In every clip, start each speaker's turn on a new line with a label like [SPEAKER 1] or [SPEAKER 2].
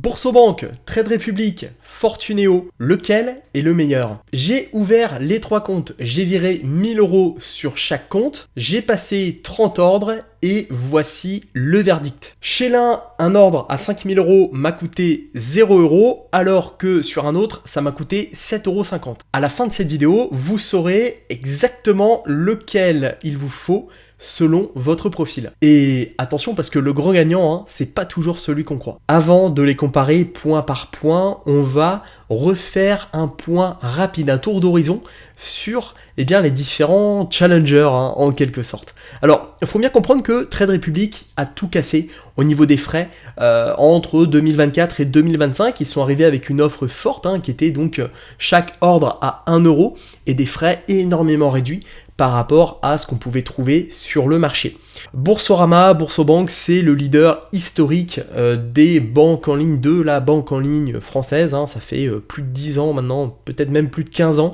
[SPEAKER 1] Boursobank, Trade Republic, Fortunéo, lequel est le meilleur? J'ai ouvert les 3 comptes, j'ai viré 1000 € sur chaque compte, j'ai passé 30 ordres et voici le verdict. Chez l'un, un ordre à 5000 € m'a coûté 0 €, alors que sur un autre, ça m'a coûté 7,50 €. À la fin de cette vidéo, vous saurez exactement lequel il vous faut selon votre profil. Et attention parce que le grand gagnant, c'est pas toujours celui qu'on croit. Avant de les comparer point par point, on va refaire un point rapide, un tour d'horizon sur les différents challengers en quelque sorte. Alors, il faut bien comprendre que Trade Republic a tout cassé au niveau des frais entre 2024 et 2025. Ils sont arrivés avec une offre forte qui était donc chaque ordre à 1 € et des frais énormément réduits par rapport à ce qu'on pouvait trouver sur le marché. Boursorama, Boursobank, c'est le leader historique des banques en ligne, de la banque en ligne française. Ça fait plus de 10 ans maintenant, peut-être même plus de 15 ans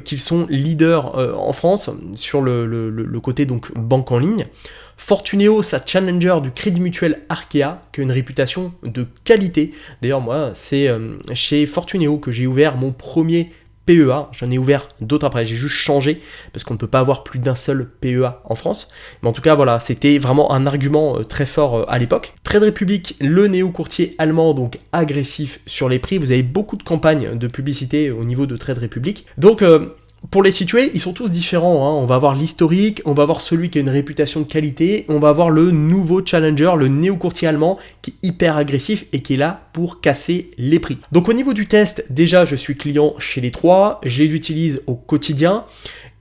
[SPEAKER 1] qu'ils sont leaders en France sur le côté donc banque en ligne. Fortunéo, sa challenger du Crédit Mutuel Arkea, qui a une réputation de qualité. D'ailleurs, moi, c'est chez Fortunéo que j'ai ouvert mon premier PEA, j'en ai ouvert d'autres après, j'ai juste changé parce qu'on ne peut pas avoir plus d'un seul PEA en France. Mais en tout cas, voilà, c'était vraiment un argument très fort à l'époque. Trade Republic, le néo-courtier allemand, donc agressif sur les prix. Vous avez beaucoup de campagnes de publicité au niveau de Trade Republic. Donc, pour les situer, ils sont tous différents. On va avoir l'historique, on va avoir celui qui a une réputation de qualité, on va avoir le nouveau challenger, le néo-courtier allemand qui est hyper agressif et qui est là pour casser les prix. Donc au niveau du test, déjà je suis client chez les 3, je les utilise au quotidien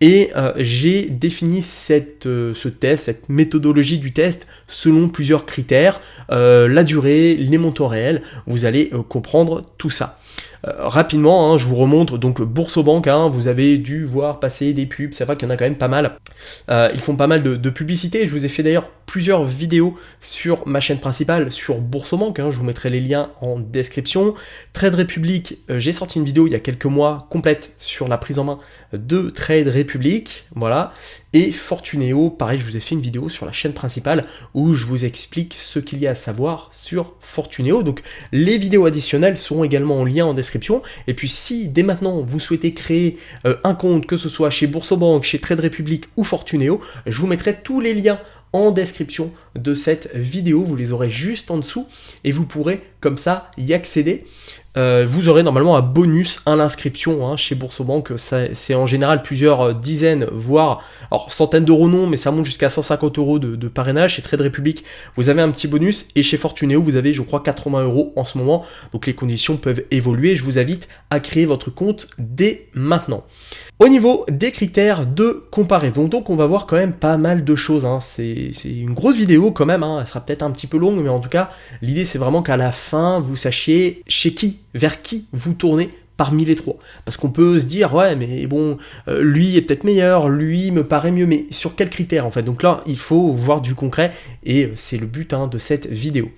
[SPEAKER 1] et j'ai défini ce test, cette méthodologie du test selon plusieurs critères, la durée, les montants réels, vous allez comprendre tout ça. Rapidement, je vous remontre donc Boursobank, vous avez dû voir passer des pubs, c'est vrai qu'il y en a quand même pas mal. Ils font pas mal de publicité, je vous ai fait d'ailleurs plusieurs vidéos sur ma chaîne principale sur Boursobank, je vous mettrai les liens en description. Trade Republic, j'ai sorti une vidéo il y a quelques mois complète sur la prise en main de Trade Republic, voilà. Et Fortunéo, pareil, je vous ai fait une vidéo sur la chaîne principale où je vous explique ce qu'il y a à savoir sur Fortunéo. Donc les vidéos additionnelles seront également en lien en description. Et puis si dès maintenant vous souhaitez créer un compte, que ce soit chez Boursobank, chez Trade Republic ou Fortunéo, je vous mettrai tous les liens en description de cette vidéo. Vous les aurez juste en dessous et vous pourrez comme ça y accéder. Vous aurez normalement un bonus à l'inscription chez Boursobank, c'est en général plusieurs dizaines, voire alors centaines d'euros non, mais ça monte jusqu'à 150 € de parrainage. Chez Trade Republic, vous avez un petit bonus et chez Fortunéo, vous avez je crois 80 € en ce moment, donc les conditions peuvent évoluer. Je vous invite à créer votre compte dès maintenant. Au niveau des critères de comparaison, donc on va voir quand même pas mal de choses, c'est une grosse vidéo quand même, elle sera peut-être un petit peu longue, mais en tout cas, l'idée c'est vraiment qu'à la fin, vous sachiez vers qui vous tournez parmi les 3. Parce qu'on peut se dire, ouais, mais bon, lui est peut-être meilleur, lui me paraît mieux, mais sur quels critères en fait? Donc là, il faut voir du concret, et c'est le but de cette vidéo.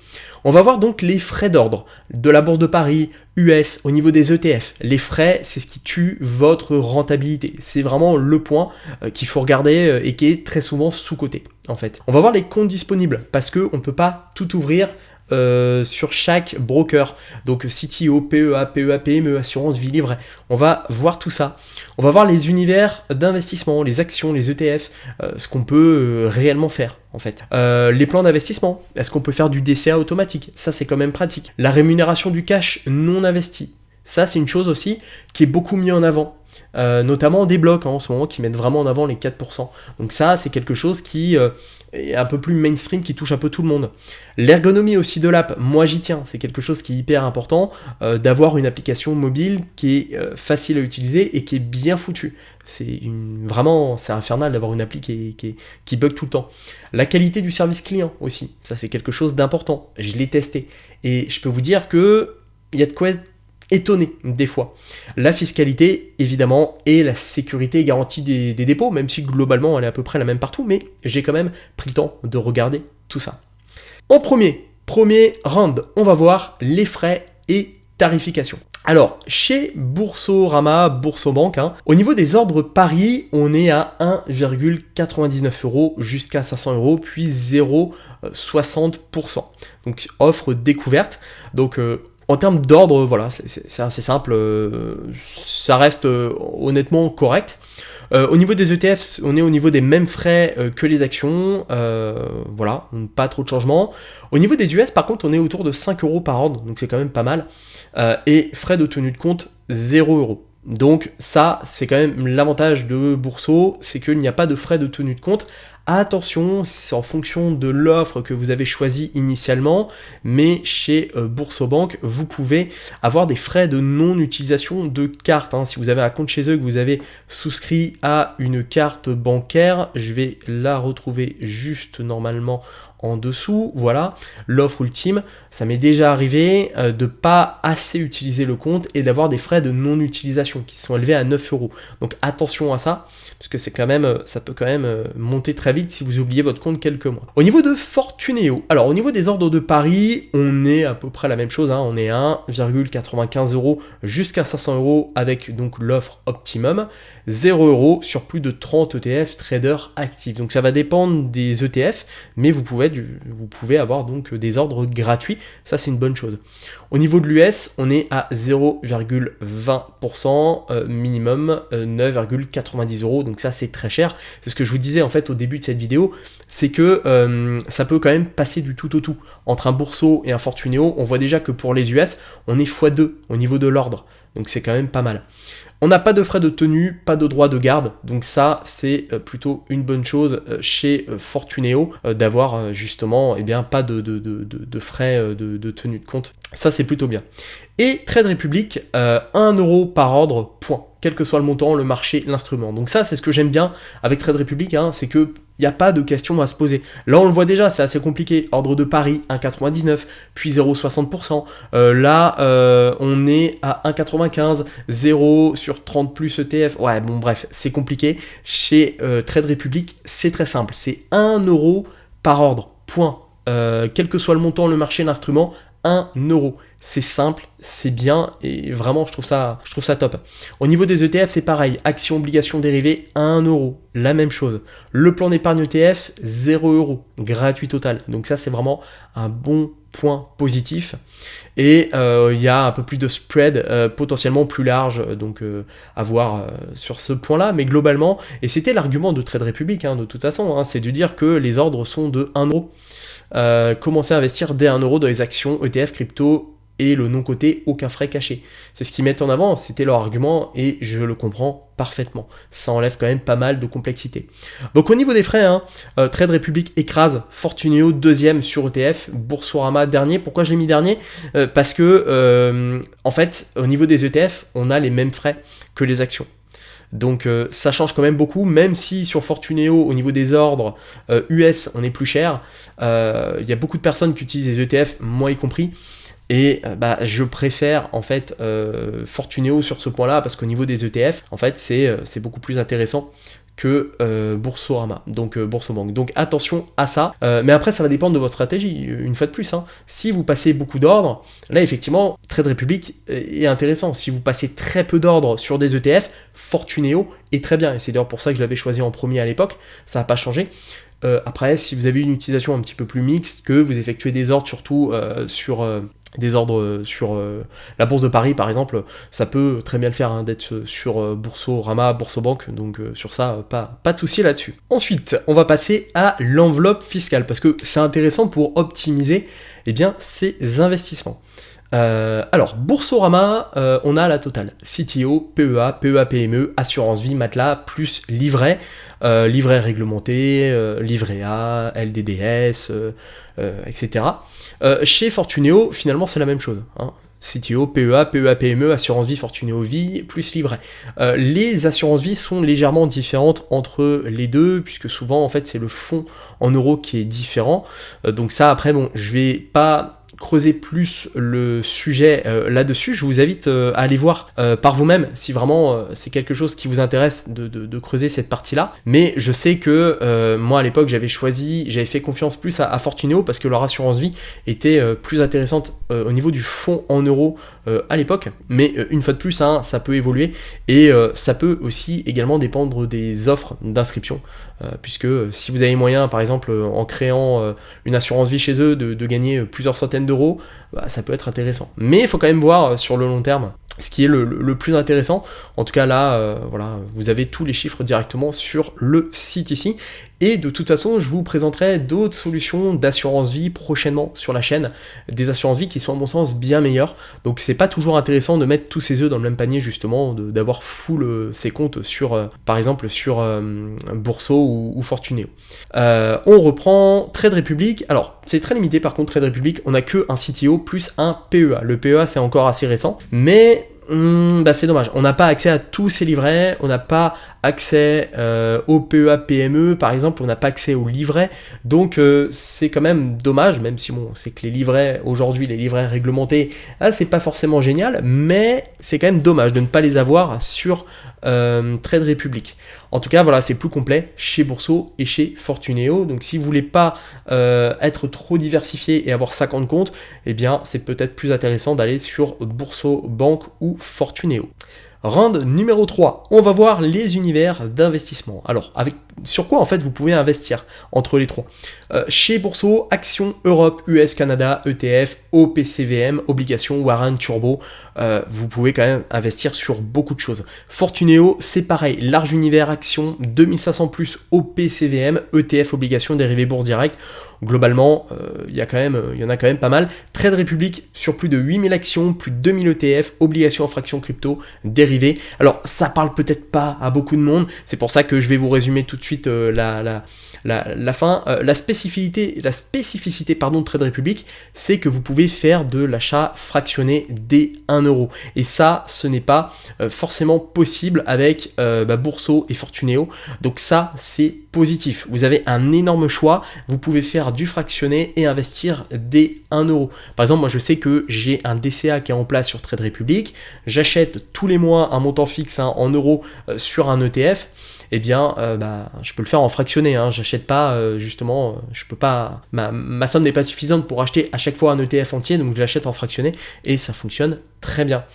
[SPEAKER 1] On va voir donc les frais d'ordre de la Bourse de Paris, US, au niveau des ETF. Les frais, c'est ce qui tue votre rentabilité. C'est vraiment le point qu'il faut regarder et qui est très souvent sous-coté, en fait. On va voir les comptes disponibles, parce qu'on ne peut pas tout ouvrir sur chaque broker, donc CTO, PEA, PEA, PME, assurance, vie livre, on va voir tout ça. On va voir les univers d'investissement, les actions, les ETF, ce qu'on peut réellement faire en fait. Les plans d'investissement, est-ce qu'on peut faire du DCA automatique? Ça c'est quand même pratique. La rémunération du cash non investi, ça c'est une chose aussi qui est beaucoup mis en avant. Notamment des blocs en ce moment qui mettent vraiment en avant les 4%. Donc ça c'est quelque chose qui est un peu plus mainstream, qui touche un peu tout le monde. L'ergonomie aussi de l'app, moi j'y tiens, c'est quelque chose qui est hyper important, d'avoir une application mobile qui est facile à utiliser et qui est bien foutue. C'est infernal d'avoir une appli qui bug tout le temps. La qualité du service client aussi, ça c'est quelque chose d'important, je l'ai testé et je peux vous dire que il y a de quoi être étonné des fois. La fiscalité évidemment et la sécurité et garantie des dépôts, même si globalement elle est à peu près la même partout, mais j'ai quand même pris le temps de regarder tout ça. En premier round, on va voir les frais et tarification. Alors, chez Boursorama, Boursobank, au niveau des ordres paris, on est à 1,99 € jusqu'à 500 €, puis 0,60%. Donc, offre découverte. Donc, En termes d'ordre, voilà, c'est assez simple, ça reste honnêtement correct. Au niveau des ETF, on est au niveau des mêmes frais que les actions, voilà, donc pas trop de changements. Au niveau des US, par contre, on est autour de 5 € par ordre, donc c'est quand même pas mal. Et frais de tenue de compte, 0 €. Donc ça, c'est quand même l'avantage de Bourso, c'est qu'il n'y a pas de frais de tenue de compte. Attention, c'est en fonction de l'offre que vous avez choisie initialement, mais chez Boursobank, vous pouvez avoir des frais de non-utilisation de carte. Si vous avez un compte chez eux, que vous avez souscrit à une carte bancaire, je vais la retrouver juste normalement en dessous, voilà, l'offre ultime, ça m'est déjà arrivé de pas assez utiliser le compte et d'avoir des frais de non-utilisation qui sont élevés à 9 €. Donc attention à ça, parce que c'est quand même, ça peut quand même monter très vite si vous oubliez votre compte quelques mois. Au niveau de Fortunéo, alors au niveau des ordres de paris, on est à peu près la même chose, on est à 1,95 € jusqu'à 500 € avec donc l'offre Optimum, 0 € sur plus de 30 ETF traders actifs. Donc ça va dépendre des ETF, mais vous pouvez avoir donc des ordres gratuits, ça c'est une bonne chose. Au niveau de l'US, on est à 0,20%, minimum 9,90 €, donc ça c'est très cher. C'est ce que je vous disais en fait au début de cette vidéo, c'est que ça peut quand même passer du tout au tout. Entre un Bourso et un Fortunéo, on voit déjà que pour les US, on est x2 au niveau de l'ordre, donc c'est quand même pas mal. On n'a pas de frais de tenue, pas de droit de garde, donc ça c'est plutôt une bonne chose chez Fortunéo d'avoir justement pas de frais de tenue de compte. Ça c'est plutôt bien. Et Trade Republic, 1 € par ordre, point. Quel que soit le montant, le marché, l'instrument. Donc ça c'est ce que j'aime bien avec Trade Republic, c'est que il n'y a pas de question à se poser. Là, on le voit déjà, c'est assez compliqué. Ordre de Paris, 1,99, puis 0,60%. Là, on est à 1,95, 0 sur 30 plus ETF. Ouais, bon, bref, c'est compliqué. Chez Trade Republic, c'est très simple. C'est 1 € par ordre, point. Quel que soit le montant, le marché, l'instrument, 1 €. C'est simple, c'est bien et vraiment je trouve ça top. Au niveau des ETF, c'est pareil, actions, obligations, dérivées, 1 €, la même chose. Le plan d'épargne ETF, 0 €, gratuit total. Donc ça c'est vraiment un bon point positif. Et il y a un peu plus de spread potentiellement plus large, donc à voir sur ce point-là. Mais globalement, et c'était l'argument de Trade Republic de toute façon, c'est de dire que les ordres sont de 1 €. Commencer à investir dès 1 € dans les actions, ETF, crypto et le non-coté, aucun frais caché. C'est ce qu'ils mettent en avant, c'était leur argument et je le comprends parfaitement. Ça enlève quand même pas mal de complexité. Donc au niveau des frais, Trade Republic écrase, Fortunéo deuxième sur ETF, Boursorama dernier. Pourquoi je l'ai mis dernier ? Parce que en fait, au niveau des ETF, on a les mêmes frais que les actions. Donc ça change quand même beaucoup, même si sur Fortunéo, au niveau des ordres US, on est plus cher. Il y a beaucoup de personnes qui utilisent les ETF, moi y compris. Et je préfère en fait Fortunéo sur ce point-là parce qu'au niveau des ETF, en fait, c'est beaucoup plus intéressant que Boursorama, donc Boursobank. Donc attention à ça. Mais après, ça va dépendre de votre stratégie. Une fois de plus, si vous passez beaucoup d'ordres, là effectivement, Trade Republic est intéressant. Si vous passez très peu d'ordres sur des ETF, Fortunéo est très bien. Et c'est d'ailleurs pour ça que je l'avais choisi en premier à l'époque. Ça n'a pas changé. Après, si vous avez une utilisation un petit peu plus mixte, que vous effectuez des ordres surtout sur la bourse de Paris par exemple, ça peut très bien le faire d'être sur Boursorama, Boursobank, donc sur ça, pas de souci là-dessus. Ensuite, on va passer à l'enveloppe fiscale, parce que c'est intéressant pour optimiser ses investissements. Alors, Boursorama, on a la totale. CTO, PEA, PEA-PME, assurance vie, matelas, plus livret, livret réglementé, livret A, LDDS, etc. Chez Fortunéo, finalement, c'est la même chose. CTO, PEA, PEA-PME, assurance vie, Fortunéo vie, plus livret. Les assurances vie sont légèrement différentes entre les deux, puisque souvent, en fait, c'est le fonds en euros qui est différent. Donc ça, après, bon, je vais pas creuser plus le sujet là-dessus, je vous invite à aller voir par vous-même si vraiment c'est quelque chose qui vous intéresse de creuser cette partie-là. Mais je sais que moi à l'époque j'avais fait confiance plus à Fortunéo parce que leur assurance vie était plus intéressante au niveau du fonds en euros à l'époque. Mais une fois de plus, ça peut évoluer et ça peut aussi également dépendre des offres d'inscription. Puisque si vous avez moyen, par exemple, en créant une assurance vie chez eux, de gagner plusieurs centaines d'euros, bah, ça peut être intéressant. Mais il faut quand même voir sur le long terme ce qui est le plus intéressant. En tout cas là, voilà, vous avez tous les chiffres directement sur le site ici. Et de toute façon, je vous présenterai d'autres solutions d'assurance vie prochainement sur la chaîne, des assurances vie qui sont à mon sens bien meilleures. Donc c'est pas toujours intéressant de mettre tous ses œufs dans le même panier justement, d'avoir full ses comptes sur, par exemple sur Bourso ou Fortuneo. On reprend Trade Republic. Alors c'est très limité par contre Trade Republic, on n'a que un CTO plus un PEA. Le PEA c'est encore assez récent, mais bah c'est dommage, on n'a pas accès à tous ces livrets, on n'a pas accès au PEA PME par exemple, on n'a pas accès aux livrets, donc c'est quand même dommage, même si bon, c'est que les livrets, aujourd'hui les livrets réglementés, c'est pas forcément génial, mais c'est quand même dommage de ne pas les avoir sur Trade Republic. En tout cas, voilà, c'est plus complet chez Bourso et chez Fortuneo. Donc, si vous voulez pas être trop diversifié et avoir 50 comptes, eh bien, c'est peut-être plus intéressant d'aller sur Bourso Banque ou Fortuneo. Round numéro 3, on va voir les univers d'investissement. Alors, sur quoi en fait vous pouvez investir entre les trois? Chez Bourso, actions, Europe, US, Canada, ETF, OPCVM, obligations, warrant, turbo, vous pouvez quand même investir sur beaucoup de choses. Fortuneo, c'est pareil, large univers, actions, 2500 plus OPCVM, ETF, obligations, dérivés, bourse directe. Globalement, il y en a quand même pas mal. Trade Republic sur plus de 8000 actions, plus de 2000 ETF, obligations en fractions crypto, dérivés. Alors, ça parle peut-être pas à beaucoup de monde, c'est pour ça que je vais vous résumer tout de suite la fin. La spécificité de Trade Republic, c'est que vous pouvez faire de l'achat fractionné dès 1 euro. Et ça, ce n'est pas forcément possible avec Bourso et Fortuneo. Donc ça, c'est positif. Vous avez un énorme choix. Vous pouvez faire du fractionné et investir dès 1 euro. Par exemple, moi je sais que j'ai un DCA qui est en place sur Trade Republic. J'achète tous les mois un montant fixe en euros sur un ETF. Eh bien, je peux le faire en fractionné. J'achète pas, justement, je peux pas. Ma somme n'est pas suffisante pour acheter à chaque fois un ETF entier, donc je l'achète en fractionné et ça fonctionne très bien.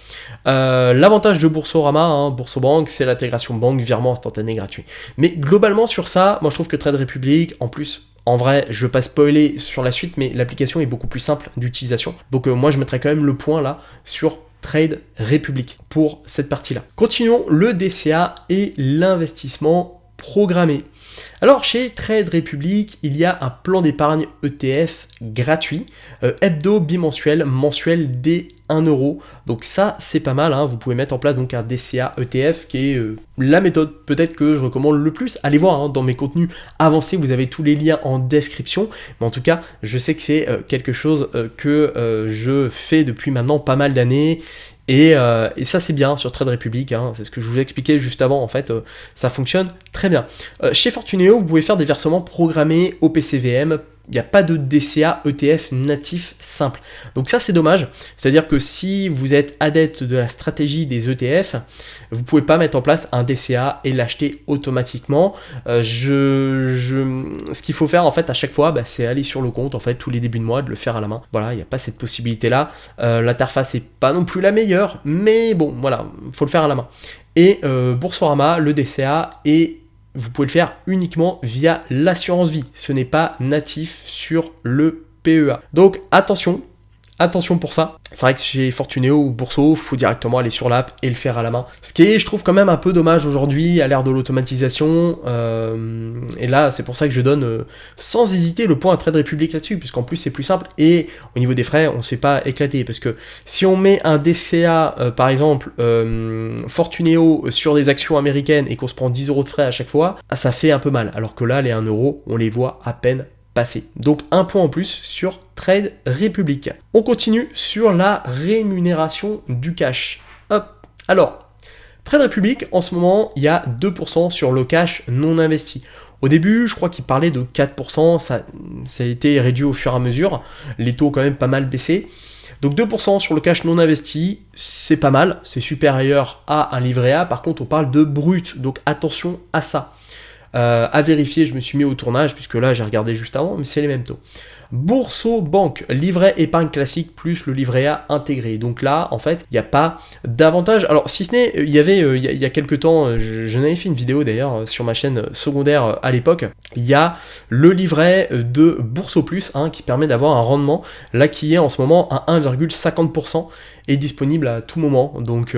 [SPEAKER 1] L'avantage de Boursorama, Boursobank, c'est l'intégration banque, virement instantané gratuit. Mais globalement sur ça, moi je trouve que Trade Republic, en plus. En vrai, je ne veux pas spoiler sur la suite, mais l'application est beaucoup plus simple d'utilisation. Donc moi, je mettrais quand même le point là sur Trade Republic pour cette partie-là. Continuons le DCA et l'investissement programmé. Alors chez Trade Republic, il y a un plan d'épargne ETF gratuit, hebdo, bimensuel, mensuel dès 1 euro. Donc ça c'est pas mal, vous pouvez mettre en place donc un DCA ETF qui est la méthode peut-être que je recommande le plus. Allez voir dans mes contenus avancés, vous avez tous les liens en description. Mais en tout cas, je sais que c'est quelque chose que je fais depuis maintenant pas mal d'années. Et ça c'est bien sur Trade Republic, c'est ce que je vous ai expliqué juste avant, en fait, ça fonctionne très bien. Chez Fortuneo, vous pouvez faire des versements programmés au PCVM, il n'y a pas de DCA ETF natif simple. Donc ça c'est dommage, c'est-à-dire que si vous êtes adepte de la stratégie des ETF, vous ne pouvez pas mettre en place un DCA et l'acheter automatiquement. Ce qu'il faut faire en fait à chaque fois, c'est aller sur le compte en fait tous les débuts de mois, de le faire à la main. Voilà, il n'y a pas cette possibilité là. L'interface n'est pas non plus la meilleure, mais bon voilà, il faut le faire à la main. Et Boursorama, le DCA est vous pouvez le faire uniquement via l'assurance vie. Ce n'est pas natif sur le PEA. Donc attention pour ça. C'est vrai que chez Fortuneo ou Bourso, il faut directement aller sur l'app et le faire à la main. Ce qui est, je trouve, quand même un peu dommage aujourd'hui à l'ère de l'automatisation. Et là, c'est pour ça que je donne sans hésiter le point à Trade Republic là-dessus, puisqu'en plus c'est plus simple. Et au niveau des frais, on ne se fait pas éclater. Parce que si on met un DCA, par exemple, Fortuneo sur des actions américaines et qu'on se prend 10 euros de frais à chaque fois, ça fait un peu mal. Alors que là, les 1 euro, on les voit à peine passer. Donc un point en plus sur Trade Republic. On continue sur la rémunération du cash. Hop. Alors, Trade Republic, en ce moment, il y a 2% sur le cash non investi. Au début, je crois qu'il parlait de 4%, ça a été réduit au fur et à mesure. Les taux ont quand même pas mal baissé. Donc 2% sur le cash non investi, c'est pas mal, c'est supérieur à un livret A. Par contre, on parle de brut, donc attention à ça. À vérifier, je me suis mis au tournage, puisque là j'ai regardé juste avant, mais c'est les mêmes taux. Bourso-Banque, livret épargne classique plus le livret A intégré. Donc là, en fait, il n'y a pas d'avantage. Alors, si ce n'est, il y avait, il y a quelques temps, je n'avais fait une vidéo d'ailleurs sur ma chaîne secondaire à l'époque, il y a le livret de Bourso Plus qui permet d'avoir un rendement, là qui est en ce moment à 1,50%, est disponible à tout moment, donc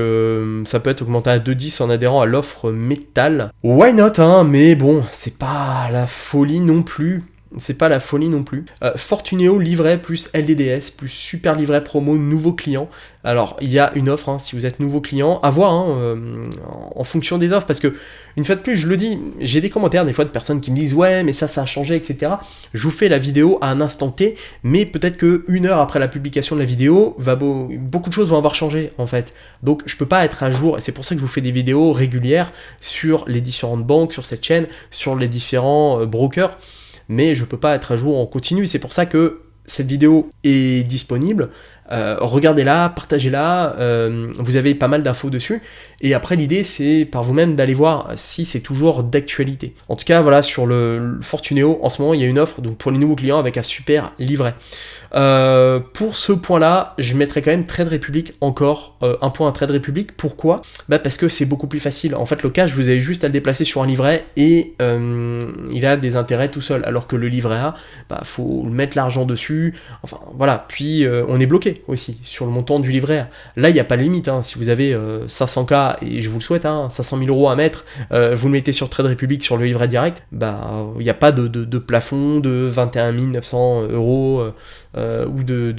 [SPEAKER 1] ça peut être augmenté à 2,10 en adhérant à l'offre métal. Why not, mais bon, c'est pas la folie non plus. C'est pas la folie non plus. Fortuneo livret plus LDDS plus super livret promo nouveau client. Alors il y a une offre si vous êtes nouveau client, à voir en fonction des offres, parce que une fois de plus je le dis, j'ai des commentaires des fois de personnes qui me disent ouais mais ça a changé etc. Je vous fais la vidéo à un instant T, mais peut-être que 1 heure après la publication de la vidéo, beaucoup de choses vont avoir changé en fait. Donc je peux pas être à jour, et c'est pour ça que je vous fais des vidéos régulières sur les différentes banques, sur cette chaîne, sur les différents brokers. Mais je peux pas être à jour en continu, c'est pour ça que cette vidéo est disponible, regardez-la, partagez-la, vous avez pas mal d'infos dessus, et après l'idée c'est par vous-même d'aller voir si c'est toujours d'actualité. En tout cas voilà, sur le Fortuneo, en ce moment il y a une offre donc pour les nouveaux clients avec un super livret. Pour ce point-là, je mettrai quand même Trade Republic encore un point à Trade Republic. Pourquoi ? Parce que c'est beaucoup plus facile. En fait, le cash, vous avez juste à le déplacer sur un livret et il a des intérêts tout seul. Alors que le livret A, faut mettre l'argent dessus. Enfin, voilà. Puis, on est bloqué aussi sur le montant du livret A. Là, il n'y a pas de limite. Si vous avez 500K, et je vous le souhaite, 500 000 euros à mettre, vous le mettez sur Trade Republic sur le livret direct, il n'y a pas de plafond de 21 900 euros. Ou de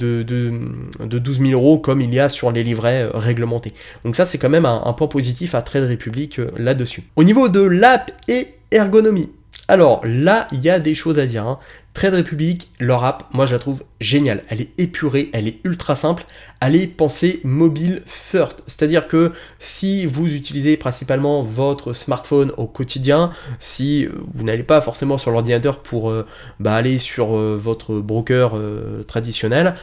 [SPEAKER 1] 12 000 euros comme il y a sur les livrets réglementés. Donc ça c'est quand même un point positif à Trade Republic là-dessus. Au niveau de l'app et ergonomie, alors là il y a des choses à dire. Trade Republic, leur app, moi je la trouve géniale. Elle est épurée, elle est ultra simple, elle est pensée mobile first. C'est-à-dire que si vous utilisez principalement votre smartphone au quotidien, si vous n'allez pas forcément sur l'ordinateur pour aller sur votre broker traditionnel,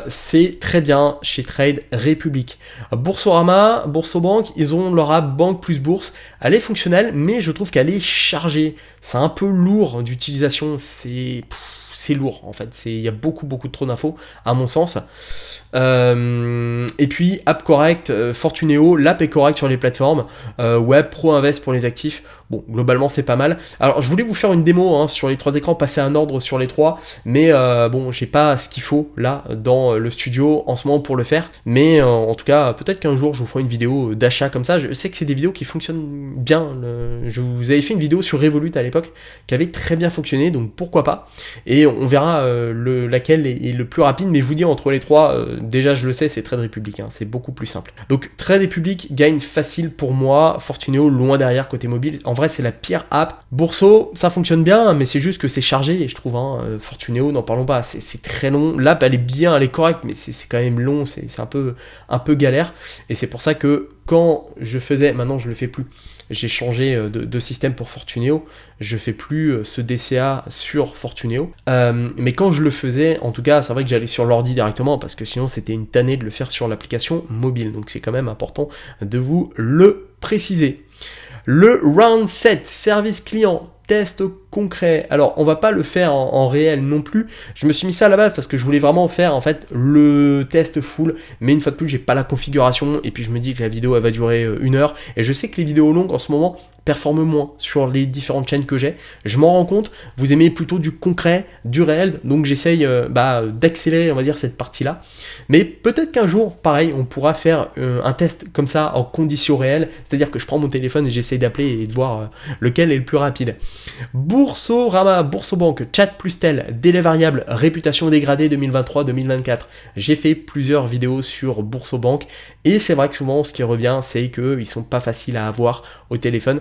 [SPEAKER 1] c'est très bien chez Trade Republic. Boursorama, Boursobank, ils ont leur app Banque plus Bourse. Elle est fonctionnelle, mais je trouve qu'elle est chargée. C'est un peu lourd d'utilisation, c'est lourd en fait, il y a beaucoup de trop d'infos à mon sens. Et puis app correct, Fortuneo, l'app est correcte sur les plateformes, Web Pro Invest pour les actifs. Bon, globalement c'est pas mal. Alors je voulais vous faire une démo sur les 3 écrans, passer un ordre sur les 3, mais j'ai pas ce qu'il faut là dans le studio en ce moment pour le faire. Mais en tout cas, peut-être qu'un jour je vous ferai une vidéo d'achat comme ça. Je sais que c'est des vidéos qui fonctionnent bien. Je vous avais fait une vidéo sur Revolut à l'époque qui avait très bien fonctionné, donc pourquoi pas. Et on verra laquelle est le plus rapide, mais je vous dis entre les 3, déjà je le sais, c'est Trade Republic, c'est beaucoup plus simple. Donc Trade Republic gagne facile pour moi, Fortuneo loin derrière côté mobile. En vrai c'est la pire app. Bourso ça fonctionne bien, mais c'est juste que c'est chargé, et je trouve Fortuneo, n'en parlons pas, c'est très long. L'app elle est bien, elle est correcte, mais c'est quand même long, c'est un peu galère, et c'est pour ça que quand je faisais, maintenant je le fais plus, j'ai changé de système pour Fortuneo, je fais plus ce DCA sur Fortuneo, mais quand je le faisais, en tout cas c'est vrai que j'allais sur l'ordi directement, parce que sinon c'était une tannée de le faire sur l'application mobile, donc c'est quand même important de vous le préciser. Le round 7, service client, test concret. Alors on va pas le faire en réel non plus, je me suis mis ça à la base parce que je voulais vraiment faire en fait le test full, mais une fois de plus j'ai pas la configuration, et puis je me dis que la vidéo elle va durer 1 heure, et je sais que les vidéos longues en ce moment performent moins sur les différentes chaînes que j'ai, je m'en rends compte, vous aimez plutôt du concret, du réel, donc j'essaye d'accélérer on va dire cette partie là, mais peut-être qu'un jour pareil on pourra faire un test comme ça en conditions réelles, c'est-à-dire que je prends mon téléphone et j'essaye d'appeler et de voir lequel est le plus rapide. Boursorama, Boursobank, chat plus tel, délai variable, réputation dégradée 2023-2024. J'ai fait plusieurs vidéos sur Boursobank, et c'est vrai que souvent ce qui revient c'est qu'ils sont pas faciles à avoir au téléphone.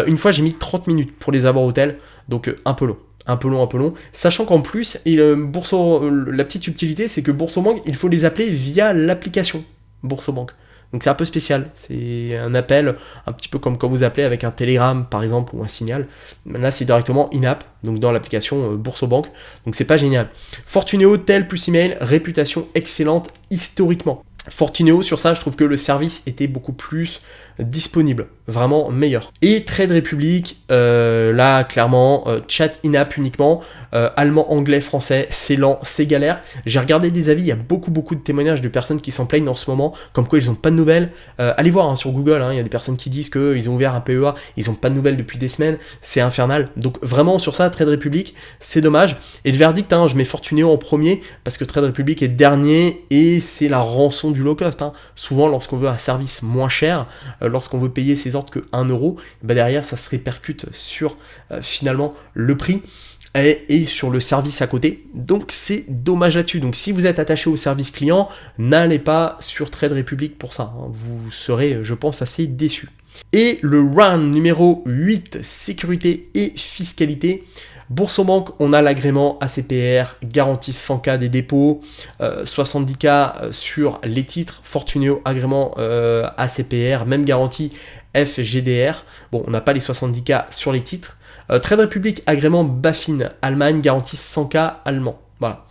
[SPEAKER 1] Une fois j'ai mis 30 minutes pour les avoir au tel, donc un peu long, sachant qu'en plus, la petite subtilité c'est que Boursobank, il faut les appeler via l'application Boursobank. Donc c'est un peu spécial, c'est un appel un petit peu comme quand vous appelez avec un télégramme par exemple ou un signal. Là c'est directement in-app, donc dans l'application Boursobank, donc c'est pas génial. Fortuneo, tel plus email, réputation excellente historiquement. Fortuneo, sur ça, je trouve que le service était beaucoup plus disponible, vraiment meilleur. Et Trade Republic, là, clairement, chat in-app uniquement, allemand, anglais, français, c'est lent, c'est galère. J'ai regardé des avis, il y a beaucoup de témoignages de personnes qui s'en plaignent en ce moment, comme quoi ils n'ont pas de nouvelles. Allez voir hein, sur Google, hein, il y a des personnes qui disent qu'ils ont ouvert un PEA, ils n'ont pas de nouvelles depuis des semaines, c'est infernal. Donc vraiment, sur ça, Trade Republic, c'est dommage. Et le verdict, hein, je mets Fortuneo en premier, parce que Trade Republic est dernier, et c'est la rançon du low cost. Hein. Souvent, lorsqu'on veut un service moins cher, lorsqu'on veut payer ses ordres que 1 euro, bah derrière ça se répercute sur finalement le prix et sur le service à côté. Donc c'est dommage là-dessus. Donc si vous êtes attaché au service client, n'allez pas sur Trade Republic pour ça. Hein. Vous serez, je pense, assez déçu. Et le round numéro 8, sécurité et fiscalité. Boursorama, on a l'agrément ACPR, garantie 100K des dépôts, 70K sur les titres. Fortuneo, agrément ACPR, même garantie FGDR. Bon, on n'a pas les 70K sur les titres. Trade Republic, agrément BaFin, Allemagne, garantie 100K allemand. Voilà.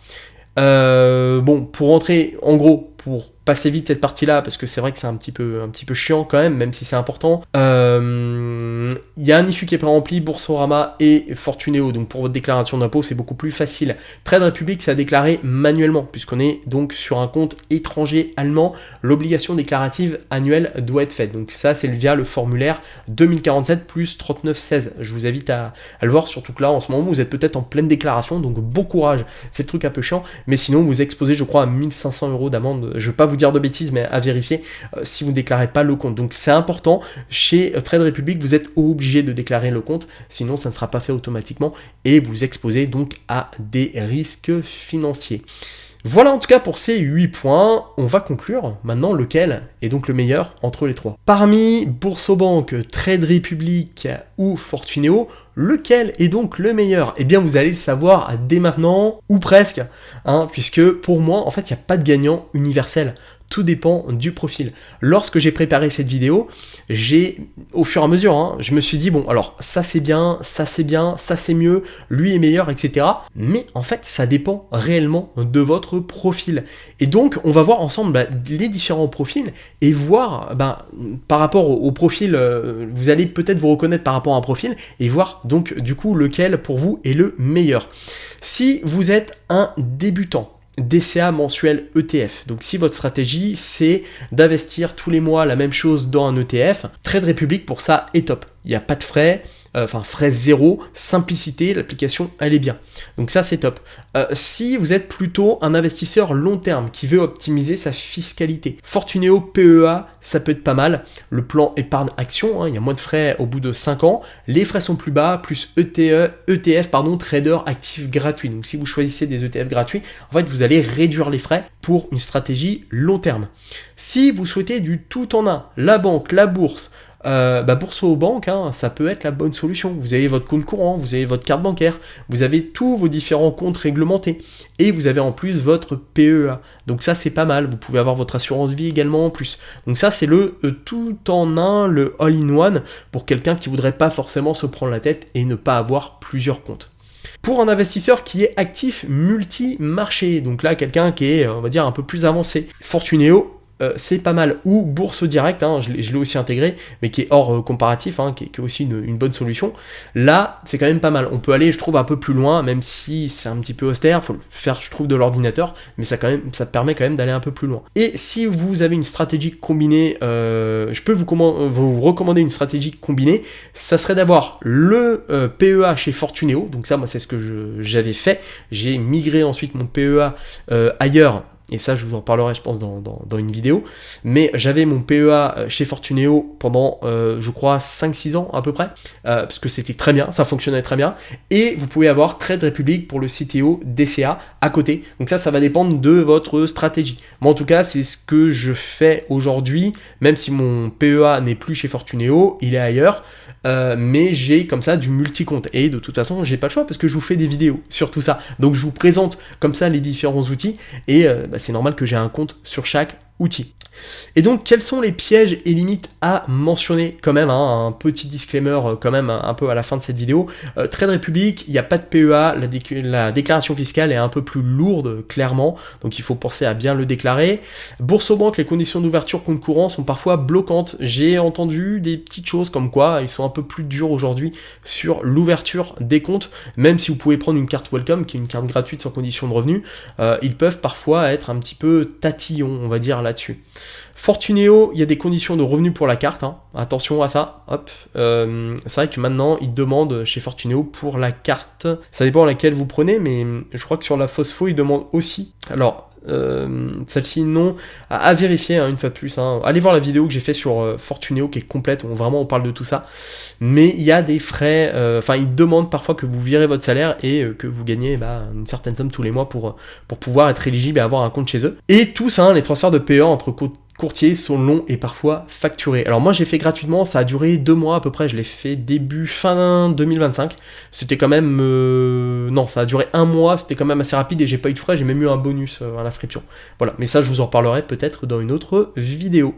[SPEAKER 1] Bon, pour rentrer, en gros, pour passer vite cette partie-là, parce que c'est vrai que c'est un petit peu chiant quand même si c'est important. Il y a un IFU qui est pré-rempli, Boursorama et Fortuneo, donc pour votre déclaration d'impôt, c'est beaucoup plus facile. Trade Republic, c'est à déclarer manuellement, puisqu'on est donc sur un compte étranger allemand, l'obligation déclarative annuelle doit être faite. Donc ça, c'est via le formulaire 2047 plus 3916. Je vous invite à le voir, surtout que là, en ce moment, vous êtes peut-être en pleine déclaration, donc bon courage. C'est le truc un peu chiant, mais sinon, vous exposez, je crois, à 1500 € d'amende. Je ne vais pas vous dire de bêtises, mais à vérifier si vous ne déclarez pas le compte. Donc c'est important, chez Trade Republic, vous êtes obligé de déclarer le compte, sinon ça ne sera pas fait automatiquement et vous exposez donc à des risques financiers. Voilà en tout cas pour ces 8 points. On va conclure maintenant lequel est donc le meilleur entre les trois. Parmi Boursorama, Trade Republic ou Fortuneo, lequel est donc le meilleur? Eh bien vous allez le savoir dès maintenant, ou presque, hein, puisque pour moi en fait il n'y a pas de gagnant universel. Tout dépend du profil. Lorsque j'ai préparé cette vidéo, au fur et à mesure, hein, je me suis dit, bon, alors, ça c'est bien, ça c'est mieux, lui est meilleur, etc. Mais en fait, ça dépend réellement de votre profil. Et donc, on va voir ensemble les différents profils et voir, par rapport au profil, vous allez peut-être vous reconnaître par rapport à un profil et voir donc, du coup, lequel pour vous est le meilleur. Si vous êtes un débutant, DCA mensuel ETF. Donc si votre stratégie c'est d'investir tous les mois la même chose dans un ETF, Trade Republic pour ça est top. Il n'y a pas de frais, frais zéro, simplicité, l'application elle est bien. Donc ça c'est top. Si vous êtes plutôt un investisseur long terme qui veut optimiser sa fiscalité, Fortuneo PEA ça peut être pas mal. Le plan épargne action, hein, il y a moins de frais au bout de 5 ans, les frais sont plus bas, plus ETF trader actif gratuit. Donc si vous choisissez des ETF gratuits, en fait vous allez réduire les frais pour une stratégie long terme. Si vous souhaitez du tout en un, la banque, la bourse, Boursorama, hein, ça peut être la bonne solution. Vous avez votre compte courant, vous avez votre carte bancaire, vous avez tous vos différents comptes réglementés et vous avez en plus votre PEA. Donc ça c'est pas mal. Vous pouvez avoir votre assurance vie également en plus. Donc ça c'est le tout en un, le all-in-one pour quelqu'un qui voudrait pas forcément se prendre la tête et ne pas avoir plusieurs comptes. Pour un investisseur qui est actif multi-marché, donc là quelqu'un qui est on va dire un peu plus avancé, Fortuneo c'est pas mal, ou Bourse Direct, hein, je l'ai aussi intégré, mais qui est hors comparatif, hein, qui est aussi une bonne solution. Là, c'est quand même pas mal. On peut aller, je trouve, un peu plus loin, même si c'est un petit peu austère, faut le faire, je trouve, de l'ordinateur, mais ça permet quand même d'aller un peu plus loin. Et si vous avez une stratégie combinée, je peux vous recommander une stratégie combinée, ça serait d'avoir le PEA chez Fortuneo, donc ça, moi, c'est ce que j'avais fait. J'ai migré ensuite mon PEA ailleurs. Et ça, je vous en parlerai, je pense, dans une vidéo. Mais j'avais mon PEA chez Fortuneo pendant, je crois, 5-6 ans à peu près. Parce que c'était très bien, ça fonctionnait très bien. Et vous pouvez avoir Trade Republic pour le CTO DCA à côté. Donc ça va dépendre de votre stratégie. Moi, en tout cas, c'est ce que je fais aujourd'hui. Même si mon PEA n'est plus chez Fortuneo, il est ailleurs. Mais j'ai comme ça du multi-compte. Et de toute façon, j'ai pas le choix parce que je vous fais des vidéos sur tout ça. Donc je vous présente comme ça les différents outils. Et c'est normal que j'ai un compte sur chaque outil. Et donc, quels sont les pièges et limites à mentionner quand même, hein, un petit disclaimer quand même un peu à la fin de cette vidéo. Trade Republic, il n'y a pas de PEA, la déclaration fiscale est un peu plus lourde, clairement, donc il faut penser à bien le déclarer. Boursobank, les conditions d'ouverture compte courant sont parfois bloquantes. J'ai entendu des petites choses comme quoi ils sont un peu plus durs aujourd'hui sur l'ouverture des comptes, même si vous pouvez prendre une carte Welcome, qui est une carte gratuite sans condition de revenu, ils peuvent parfois être un petit peu tatillons, on va dire, là-dessus. Fortuneo, il y a des conditions de revenus pour la carte, hein. Attention à ça, hop. C'est vrai que maintenant, ils demandent chez Fortuneo pour la carte, ça dépend laquelle vous prenez, mais je crois que sur la Phospho, ils demandent aussi. Alors, celle-ci, non, à vérifier, hein, une fois de plus, hein. Allez voir la vidéo que j'ai fait sur Fortuneo, qui est complète, où vraiment on parle de tout ça, mais il y a des frais, ils demandent parfois que vous virez votre salaire et que vous gagnez une certaine somme tous les mois pour pouvoir être éligible et avoir un compte chez eux. Et tous, hein, les transferts de PEA entre courtiers sont longs et parfois facturés. Alors moi j'ai fait gratuitement, ça a duré 2 mois à peu près, je l'ai fait fin 2025. C'était quand même... Non, ça a duré 1 mois, c'était quand même assez rapide et j'ai pas eu de frais, j'ai même eu un bonus à l'inscription. Voilà, mais ça je vous en reparlerai peut-être dans une autre vidéo.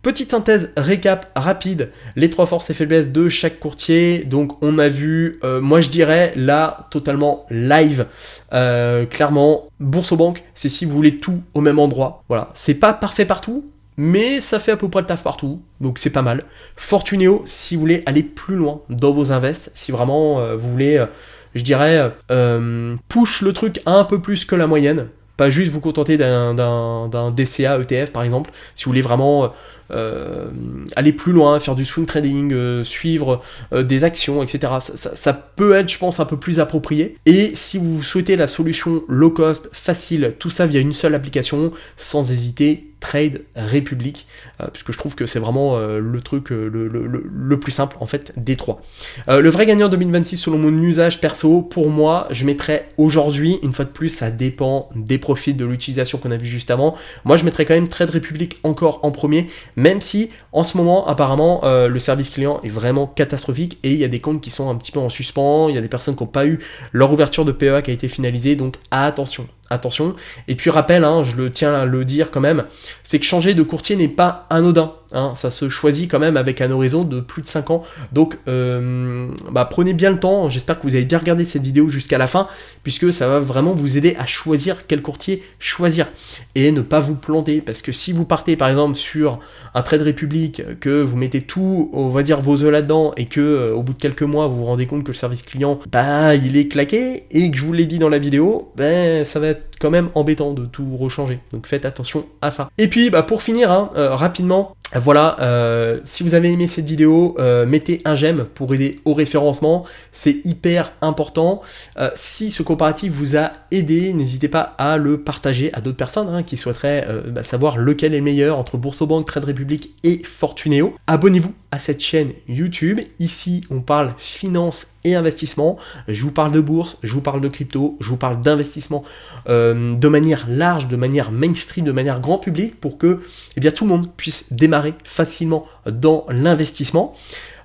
[SPEAKER 1] Petite synthèse récap rapide, les 3 forces et faiblesses de chaque courtier. Donc on a vu, moi je dirais là, totalement live, clairement, Boursobank, c'est si vous voulez tout au même endroit. Voilà, c'est pas parfait partout, mais ça fait à peu près le taf partout, donc c'est pas mal. Fortuneo, si vous voulez aller plus loin dans vos invests, si vraiment vous voulez, je dirais, push le truc un peu plus que la moyenne, pas juste vous contenter d'un DCA ETF par exemple, si vous voulez vraiment aller plus loin, faire du swing trading, suivre des actions, etc. Ça peut être, je pense, un peu plus approprié. Et si vous souhaitez la solution low cost, facile, tout ça via une seule application, sans hésiter, Trade Republic, puisque je trouve que c'est vraiment le truc le plus simple en fait des 3. Le vrai gagnant 2026 selon mon usage perso, pour moi, je mettrais aujourd'hui, une fois de plus, ça dépend des profils de l'utilisation qu'on a vu juste avant. Moi, je mettrais quand même Trade Republic encore en premier, même si en ce moment, apparemment, le service client est vraiment catastrophique et il y a des comptes qui sont un petit peu en suspens, il y a des personnes qui n'ont pas eu leur ouverture de PEA qui a été finalisée, donc attention. Et puis rappel, hein, je le tiens à le dire quand même, c'est que changer de courtier n'est pas anodin, hein, ça se choisit quand même avec un horizon de plus de 5 ans, donc prenez bien le temps, j'espère que vous avez bien regardé cette vidéo jusqu'à la fin, puisque ça va vraiment vous aider à choisir quel courtier choisir, et ne pas vous planter, parce que si vous partez par exemple sur un Trade Republic, que vous mettez tout, on va dire, vos œufs là-dedans, et que au bout de quelques mois, vous vous rendez compte que le service client, il est claqué, et que je vous l'ai dit dans la vidéo, ça va être quand même embêtant de tout rechanger, donc faites attention à ça. Et puis pour finir, rapidement, voilà, si vous avez aimé cette vidéo, mettez un j'aime pour aider au référencement, c'est hyper important. Si ce comparatif vous a aidé, n'hésitez pas à le partager à d'autres personnes qui souhaiteraient savoir lequel est le meilleur entre Boursobank, Trade Republic et Fortuneo. Abonnez-vous à cette chaîne YouTube, ici on parle finance et investissement, je vous parle de bourse, je vous parle de crypto, je vous parle d'investissement de manière large, de manière mainstream, de manière grand public pour que tout le monde puisse démarrer facilement dans l'investissement.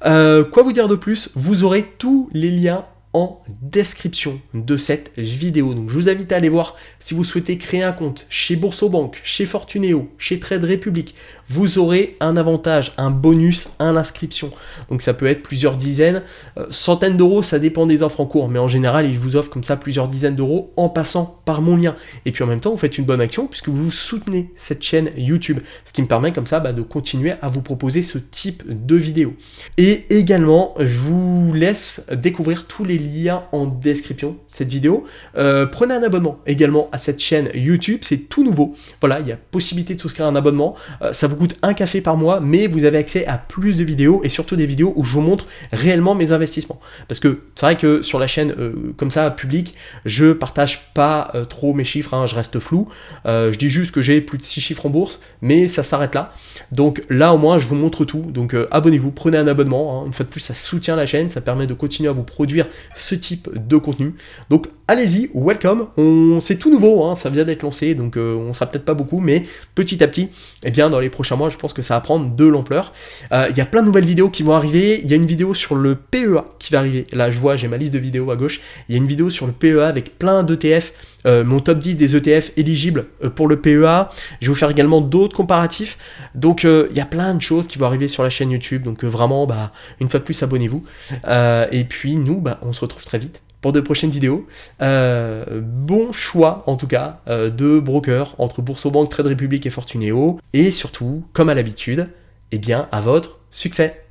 [SPEAKER 1] Quoi vous dire de plus? Vous aurez tous les liens en description de cette vidéo. Donc je vous invite à aller voir si vous souhaitez créer un compte chez Boursobank, chez Fortuneo, chez Trade Republic. Vous aurez un avantage, un bonus à l'inscription. Donc ça peut être plusieurs dizaines, centaines d'euros, ça dépend des offres en cours, mais en général, ils vous offrent comme ça plusieurs dizaines d'euros en passant par mon lien. Et puis en même temps, vous faites une bonne action puisque vous soutenez cette chaîne YouTube, ce qui me permet comme ça de continuer à vous proposer ce type de vidéos. Et également, je vous laisse découvrir tous les liens en description de cette vidéo. Prenez un abonnement également à cette chaîne YouTube, c'est tout nouveau. Voilà, il y a possibilité de souscrire un abonnement. Ça vous coûte un café par mois, mais vous avez accès à plus de vidéos et surtout des vidéos où je vous montre réellement mes investissements. Parce que c'est vrai que sur la chaîne comme ça, publique, je partage pas trop mes chiffres, je reste flou. Je dis juste que j'ai plus de 6 chiffres en bourse, mais ça s'arrête là. Donc là au moins je vous montre tout. Donc abonnez-vous, prenez un abonnement. Une fois de plus, ça soutient la chaîne, ça permet de continuer à vous produire ce type de contenu. Donc allez-y, welcome. C'est tout nouveau, ça vient d'être lancé, donc on sera peut-être pas beaucoup, mais petit à petit, dans les prochains mois, je pense que ça va prendre de l'ampleur. Il y a plein de nouvelles vidéos qui vont arriver. Il y a une vidéo sur le PEA qui va arriver. Là, je vois, j'ai ma liste de vidéos à gauche. Il y a une vidéo sur le PEA avec plein d'ETF mon top 10 des ETF éligibles pour le PEA. Je vais vous faire également d'autres comparatifs. Donc il y a plein de choses qui vont arriver sur la chaîne YouTube. Donc vraiment, une fois de plus, abonnez-vous. Et puis nous, on se retrouve très vite pour de prochaines vidéos. Bon choix en tout cas de broker entre Boursorama, Trade Republic et Fortunéo. Et surtout, comme à l'habitude, à votre succès.